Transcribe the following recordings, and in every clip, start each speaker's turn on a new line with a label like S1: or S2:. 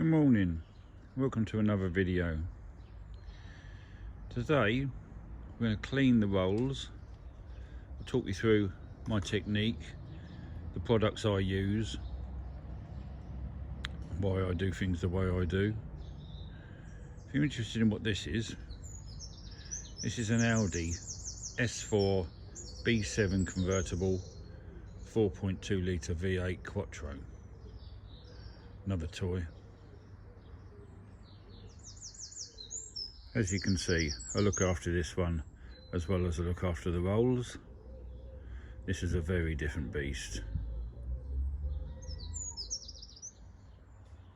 S1: Good morning, welcome to another video. Today we're going to clean the rolls. I'll talk you through my technique, the products I use, why I do things the way I do. If you're interested in what this is an Audi S4 B7 convertible 4.2 litre V8 Quattro. Another toy. As you can see, I look after this one as well as I look after the rolls. This is a very different beast.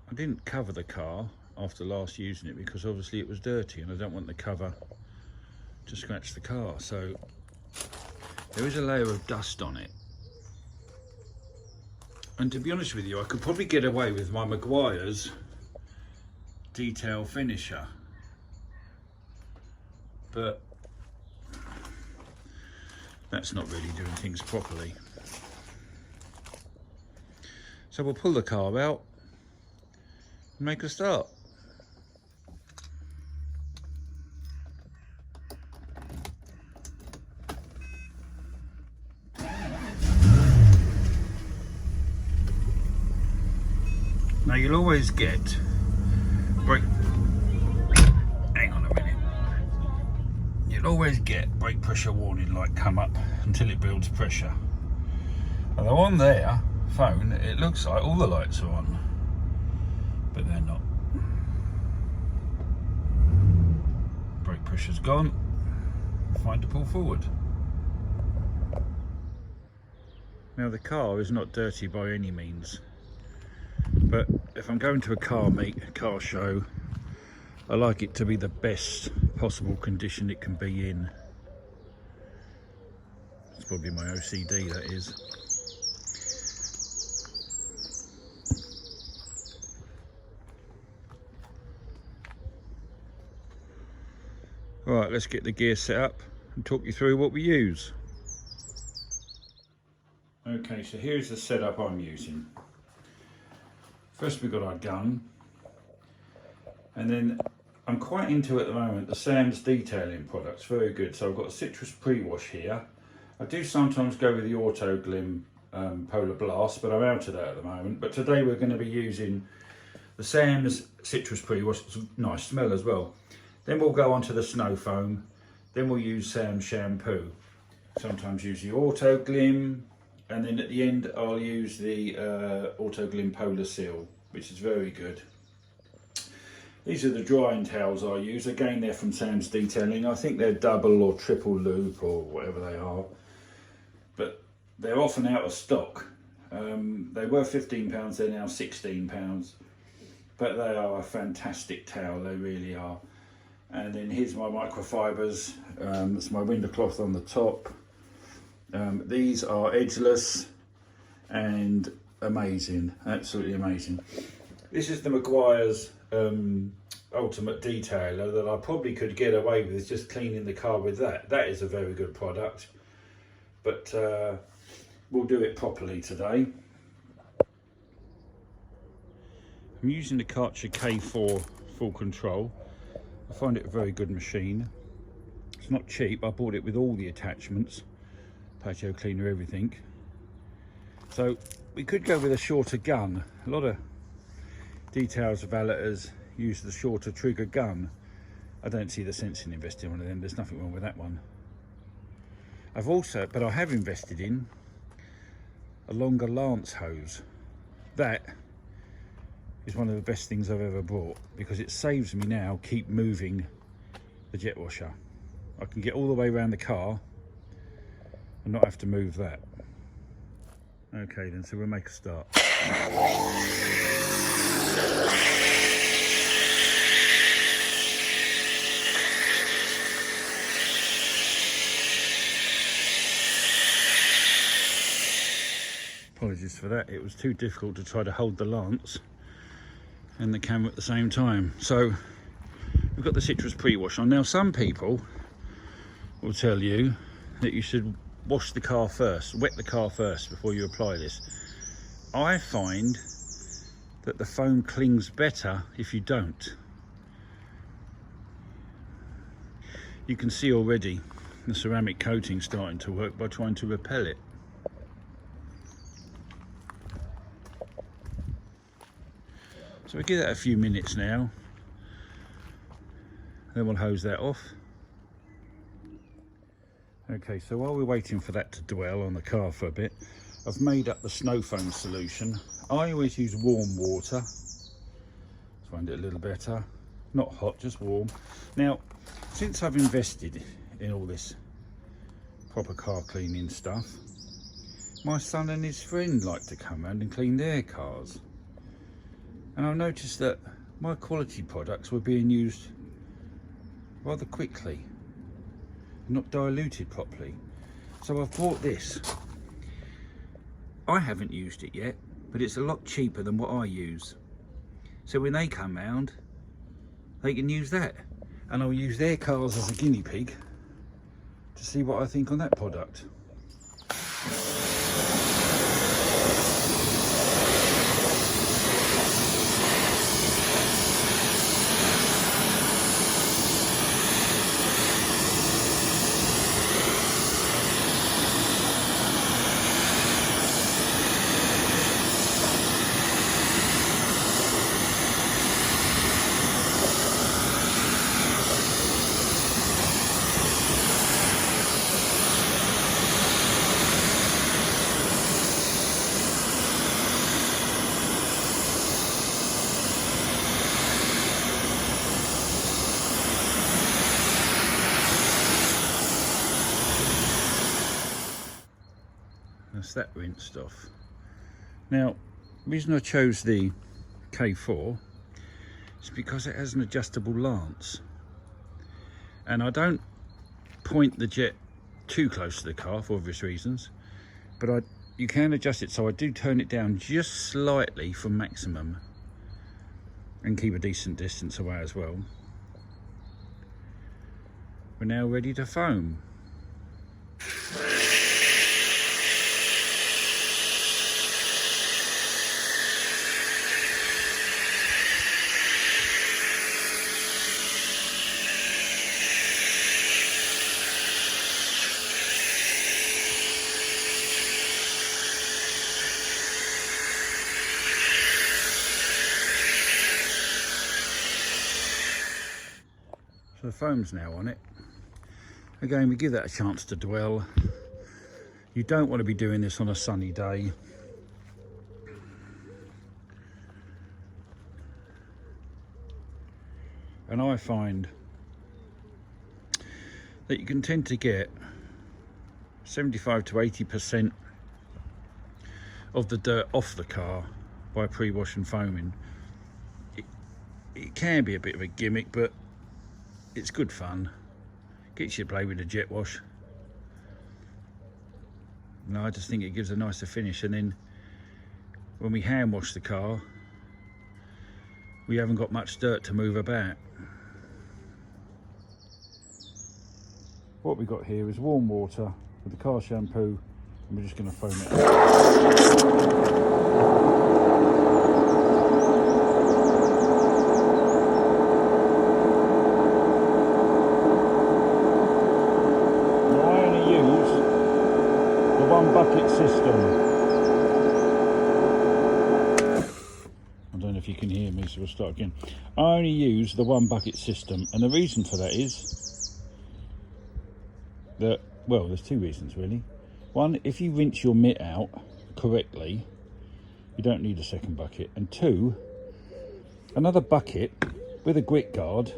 S1: I didn't cover the car after last using it because obviously it was dirty and I don't want the cover to scratch the car, so there is a layer of dust on it. And to be honest with you, I could probably get away with my Maguire's detail finisher, but that's not really doing things properly. So we'll pull the car out and make a start. Now you'll always get brake pressure warning light come up until it builds pressure. Although on their phone it looks like all the lights are on, but they're not. Brake pressure's gone. Fine to pull forward. Now the car is not dirty by any means, but if I'm going to a car meet, a car show, I like it to be the best possible condition it can be in. It's probably my OCD, that is. Right, let's get the gear set up and talk you through what we use. Okay, so here's the setup I'm using. First we've got our gun, and then I'm quite into at the moment the Sam's detailing products, very good. So I've got a citrus pre-wash here. I do sometimes go with the Auto Glim Polar Blast, but I'm out of that at the moment. But today we're going to be using the Sam's citrus pre-wash. It's a nice smell as well. Then we'll go on to the snow foam. Then we'll use Sam's shampoo. Sometimes use the Auto Glim, and then at the end I'll use the Auto Glim Polar Seal, which is very good. These are the drying towels I use. Again, they're from Sam's Detailing. I think they're double or triple loop or whatever they are, but they're often out of stock. They were £15, they're now £16, but they are a fantastic towel, they really are. And then here's my microfibers. That's my window cloth on the top. These are edgeless and amazing, absolutely amazing. This is the Maguire's ultimate detailer that I probably could get away with just cleaning the car with that. That is a very good product, but we'll do it properly today. I'm using the Karcher K4 full control. I find it a very good machine. It's not cheap. I bought it with all the attachments, patio cleaner, everything. So we could go with a shorter gun. A lot of details valeters use the shorter trigger gun. I don't see the sense in investing in one of them. There's nothing wrong with that one. But I have invested in a longer lance hose. That is one of the best things I've ever bought because it saves me now keep moving the jet washer. I can get all the way around the car and not have to move that. Okay then, so we'll make a start. Apologies for that, it was too difficult to try to hold the lance and the camera at the same time. So we've got the citrus pre-wash on. Now some people will tell you that you should wash the car first, wet the car first before you apply this. I find that the foam clings better if you don't. You can see already the ceramic coating starting to work by trying to repel it. So we give that a few minutes now, then we'll hose that off. Okay, so while we're waiting for that to dwell on the car for a bit, I've made up the snow foam solution. I always use warm water. Let's find it a little better. Not hot, just warm. Now, since I've invested in all this proper car cleaning stuff, my son and his friend like to come around and clean their cars. And I've noticed that my quality products were being used rather quickly, not diluted properly. So I've bought this. I haven't used it yet, but it's a lot cheaper than what I use. So when they come round, they can use that. And I'll use their cars as a guinea pig to see what I think on that product. That's that rinsed off. Now, the reason I chose the K4 is because it has an adjustable lance. And I don't point the jet too close to the car for obvious reasons, but you can adjust it, so I do turn it down just slightly from maximum and keep a decent distance away as well. We're now ready to foam. So the foam's now on it. Again, we give that a chance to dwell. You don't want to be doing this on a sunny day. And I find that you can tend to get 75 to 80% of the dirt off the car by pre-wash and foaming. It can be a bit of a gimmick, but it's good fun. Gets you to play with the jet wash. No, I just think it gives a nicer finish. And then when we hand wash the car, we haven't got much dirt to move about. What we've got here is warm water with the car shampoo, and we're just going to foam it up. Bucket system. I don't know if you can hear me, so we'll start again. I only use the one bucket system, and the reason for that is that, well, there's two reasons really. One, if you rinse your mitt out correctly, you don't need a second bucket. And two, another bucket with a grit guard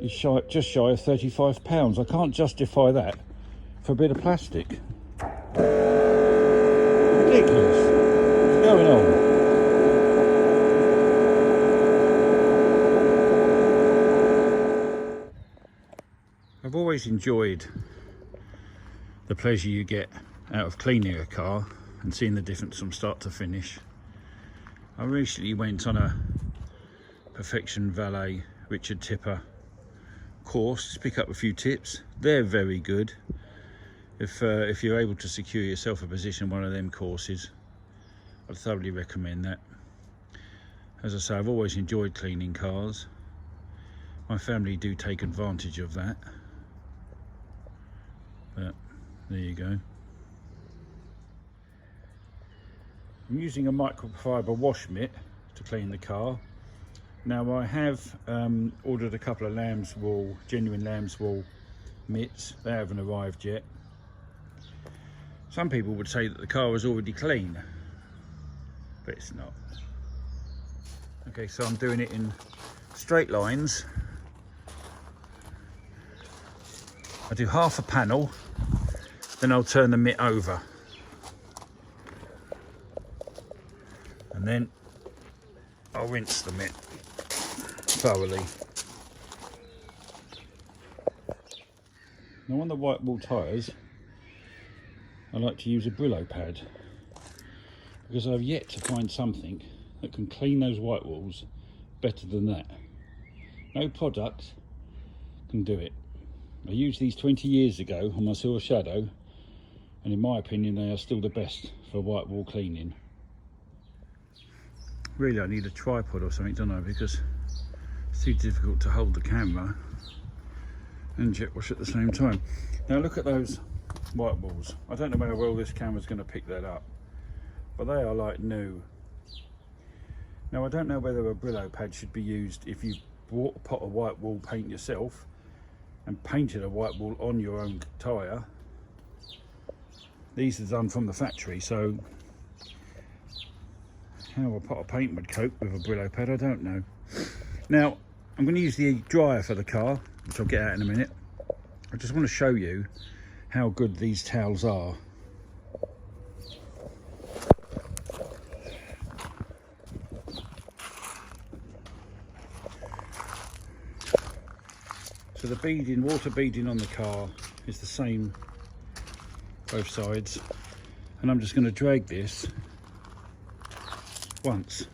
S1: is just shy of £35. I can't justify that for a bit of plastic. Ridiculous. What's going on? I've always enjoyed the pleasure you get out of cleaning a car and seeing the difference from start to finish. I recently went on a Perfection Valet Richard Tipper course to pick up a few tips. They're very good. If you're able to secure yourself a position in one of them courses, I'd thoroughly recommend that. As I say, I've always enjoyed cleaning cars. My family do take advantage of that. But there you go. I'm using a microfiber wash mitt to clean the car. Now I have ordered a couple of lamb's wool, genuine lamb's wool mitts. They haven't arrived yet. Some people would say that the car was already clean, but it's not. Okay, so I'm doing it in straight lines. I do half a panel, then I'll turn the mitt over. And then I'll rinse the mitt thoroughly. Now on the white wool tyres, I like to use a Brillo pad because I've yet to find something that can clean those white walls better than that. No product can do it. I used these 20 years ago on my Silver Shadow, and in my opinion they are still the best for white wall cleaning. Really I need a tripod or something, don't I, because it's too difficult to hold the camera and jet wash at the same time. Now look at those white walls. I don't know how well this camera's going to pick that up, but they are like new. Now I don't know whether a Brillo pad should be used if you bought a pot of white wool paint yourself and painted a white wool on your own tyre. These are done from the factory, so how a pot of paint would cope with a Brillo pad, I don't know. Now I'm going to use the dryer for the car, which I'll get out in a minute. I just want to show you how good these towels are. So the beading, water beading on the car is the same both sides, and I'm just going to drag this once.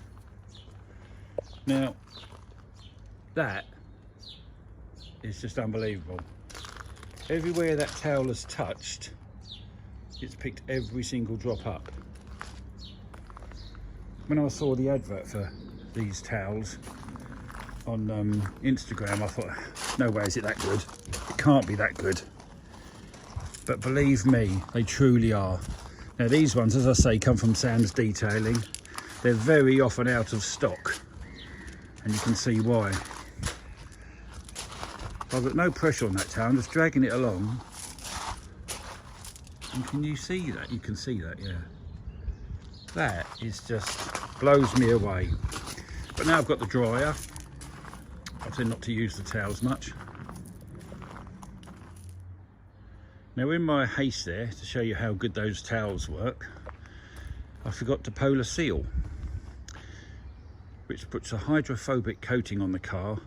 S1: Now that is just unbelievable. Everywhere that towel has touched, it's picked every single drop up. When I saw the advert for these towels on Instagram, I thought, no way is it that good. It can't be that good. But believe me, they truly are. Now these ones, as I say, come from Sam's Detailing. They're very often out of stock, and you can see why. I've got no pressure on that towel, I'm just dragging it along. And can you see that? You can see that, yeah. That is just blows me away. But now I've got the dryer. I tend not to use the towels much. Now in my haste there, to show you how good those towels work, I forgot to polar seal, which puts a hydrophobic coating on the car,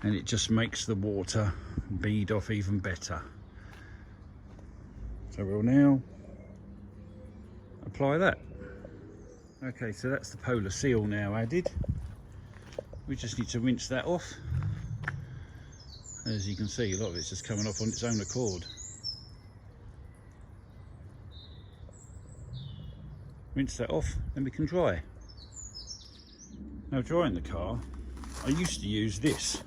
S1: and it just makes the water bead off even better. So we'll now apply that. Okay, so that's the polar seal now added. We just need to rinse that off. As you can see, a lot of it's just coming off on its own accord. Rinse that off, then we can dry. Now drying the car, I used to use this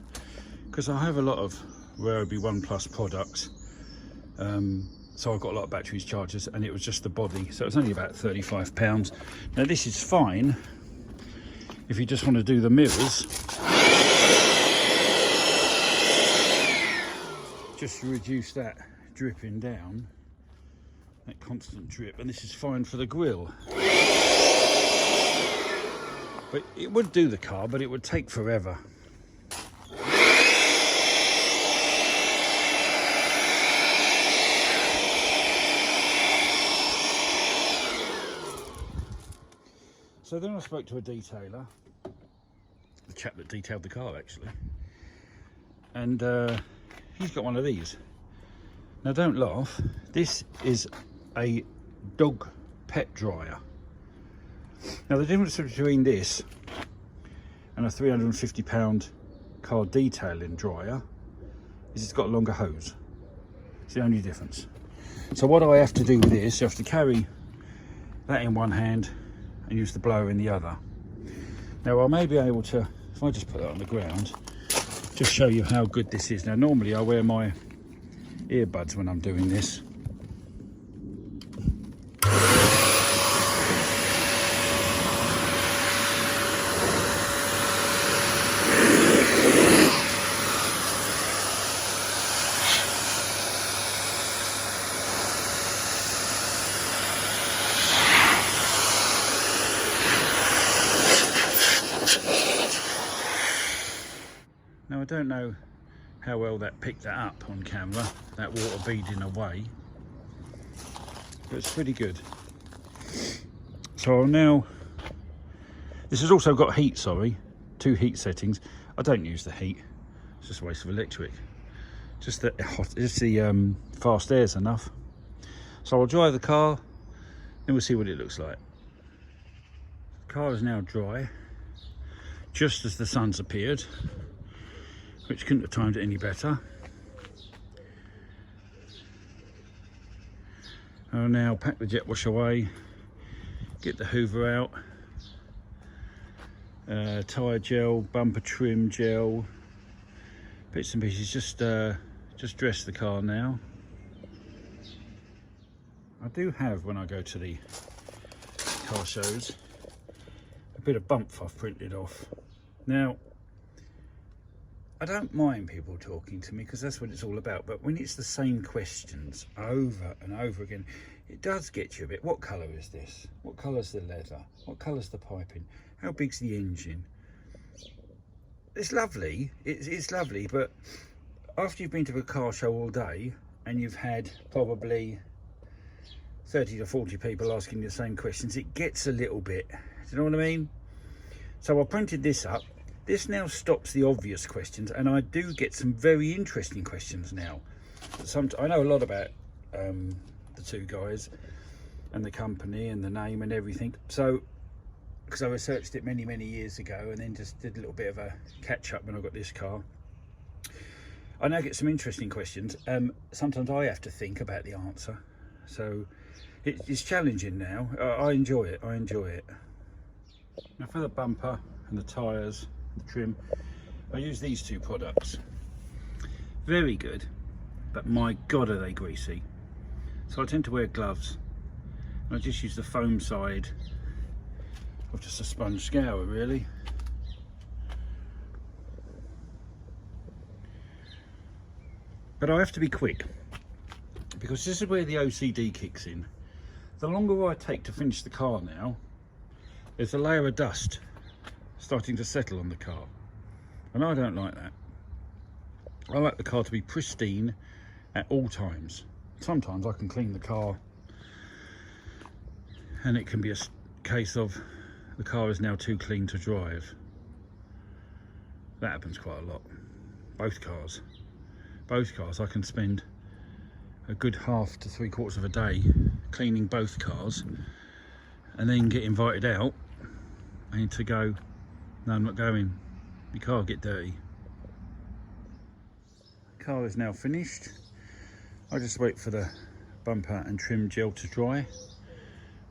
S1: because I have a lot of Ryobi 1 Plus products, so I've got a lot of batteries, chargers, and it was just the body, so it was only about £35. Now this is fine if you just want to do the mirrors, just to reduce that dripping down, that constant drip, and this is fine for the grille. But it would do the car, but it would take forever. So then I spoke to a detailer, the chap that detailed the car actually, and he's got one of these. Now don't laugh, this is a dog pet dryer. Now the difference between this and a £350 car detailing dryer is it's got a longer hose. It's the only difference. So what I have to do with this, you have to carry that in one hand and use the blower in the other. Now I may be able to, if I just put that on the ground, just show you how good this is. Now normally I wear my earbuds when I'm doing this. Now I don't know how well that picked that up on camera, that water beading away, but it's pretty good. So I'll now, this has also got heat, sorry, 2 heat settings. I don't use the heat, it's just a waste of electric. Just the fast air's enough. So I'll drive the car, then we'll see what it looks like. The car is now dry, just as the sun's appeared, which couldn't have timed it any better. I'll now pack the jet wash away, get the hoover out, tyre gel, bumper trim gel, bits and pieces, just dress the car now. I do have, when I go to the car shows, a bit of bump I've printed off. Now, I don't mind people talking to me because that's what it's all about, but when it's the same questions over and over again, it does get you a bit. What colour is this? What colour's the leather? What colour's the piping? How big's the engine? It's lovely, it's lovely, but after you've been to a car show all day and you've had probably 30 to 40 people asking you the same questions, it gets a little bit, do you know what I mean? So I printed this up. This now stops the obvious questions, and I do get some very interesting questions now. I know a lot about the two guys and the company and the name and everything. So, because I researched it many years ago, and then just did a little bit of a catch up when I got this car. I now get some interesting questions. Sometimes I have to think about the answer, so it's challenging now. I enjoy it. I enjoy it. Now for the bumper and the tyres, the trim, I use these 2 products. Very good, but my god are they greasy. So I tend to wear gloves, and I just use the foam side of just a sponge scour really. But I have to be quick, because this is where the OCD kicks in. The longer I take to finish the car now, there's a layer of dust starting to settle on the car, and I don't like that. I like the car to be pristine at all times. Sometimes I can clean the car and it can be a case of the car is now too clean to drive. That happens quite a lot. Both cars I can spend a good half to 3/4 of a day cleaning both cars, and then get invited out and to go, no, I'm not going, your car will get dirty. The car is now finished. I just wait for the bumper and trim gel to dry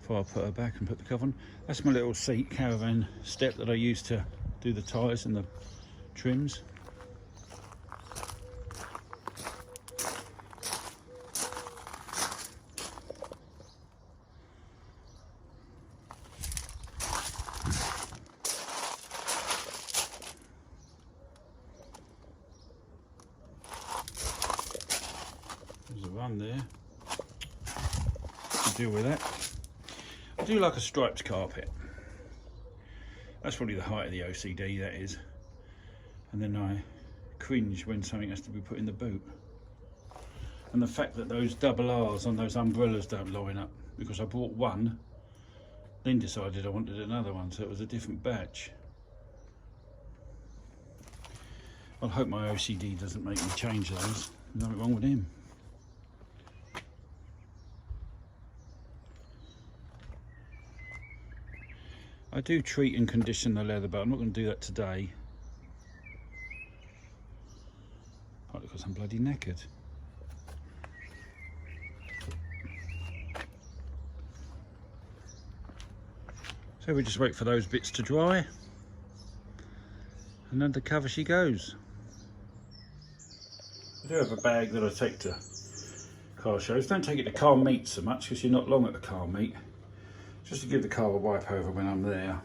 S1: before I put her back and put the cover on. That's my little seat caravan step that I use to do the tyres and the trims. There's a run there to deal with that. I do like a striped carpet. That's probably the height of the OCD, that is. And then I cringe when something has to be put in the boot. And the fact that those double R's on those umbrellas don't line up, because I bought one, then decided I wanted another one, so it was a different batch. I hope my OCD doesn't make me change those. There's nothing wrong with him. I do treat and condition the leather, but I'm not going to do that today. Partly because I'm bloody knackered. So we just wait for those bits to dry, and under cover she goes. I do have a bag that I take to car shows. Don't take it to car meet so much because you're not long at the car meet. Just to give the car a wipe over when I'm there.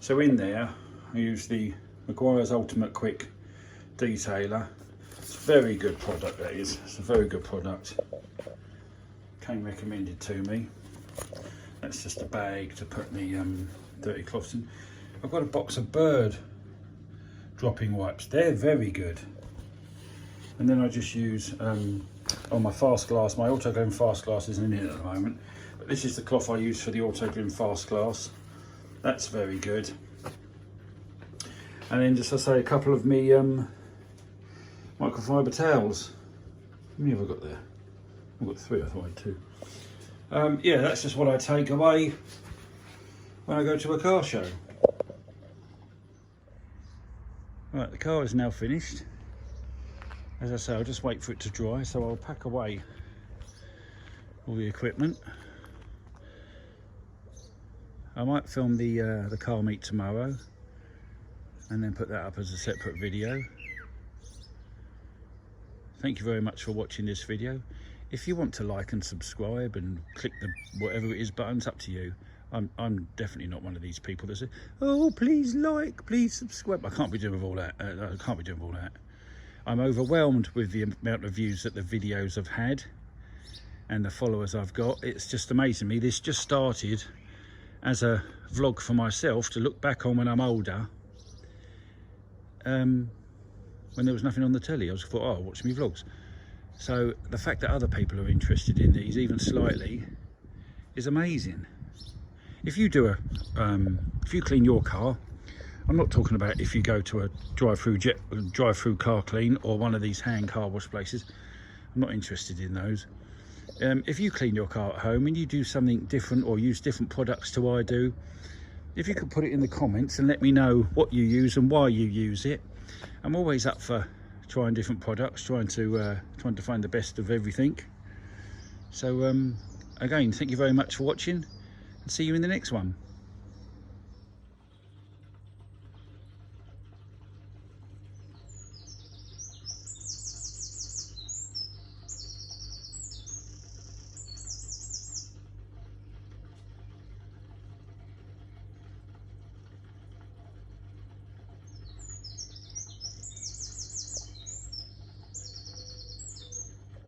S1: So in there I use the Meguiar's Ultimate Quick Detailer. It's a very good product, that is. It's a very good product. Came recommended to me. That's just a bag to put the dirty cloths in. I've got a box of bird dropping wipes. They're very good. And then I just use on my fast glass. My autoglym fast glass isn't in it at the moment, but this is the cloth I use for the autoglym fast glass. That's very good. And then just, I say, a couple of me microfiber towels. How many have I got there? I've got 3, I thought I had 2. Yeah, that's just what I take away when I go to a car show. Right, the car is now finished. As I say, I'll just wait for it to dry, so I'll pack away all the equipment. I might film the car meet tomorrow and then put that up as a separate video. Thank you very much for watching this video. If you want to like and subscribe and click the whatever it is buttons, up to you. I'm definitely not one of these people that say, oh, please like, please subscribe. I can't be doing with all that. I can't be doing with all that. I'm overwhelmed with the amount of views that the videos have had and the followers I've got. It's just amazing me. This just started as a vlog for myself to look back on when I'm older. When there was nothing on the telly, I just thought, oh, I'll watch me vlogs. So the fact that other people are interested in these, even slightly, is amazing. If you do if you clean your car, I'm not talking about if you go to a drive-through car clean or one of these hand car wash places. I'm not interested in those. If you clean your car at home and you do something different or use different products to I do, if you could put it in the comments and let me know what you use and why you use it. I'm always up for trying different products, trying to find the best of everything. So again, thank you very much for watching, and see you in the next one.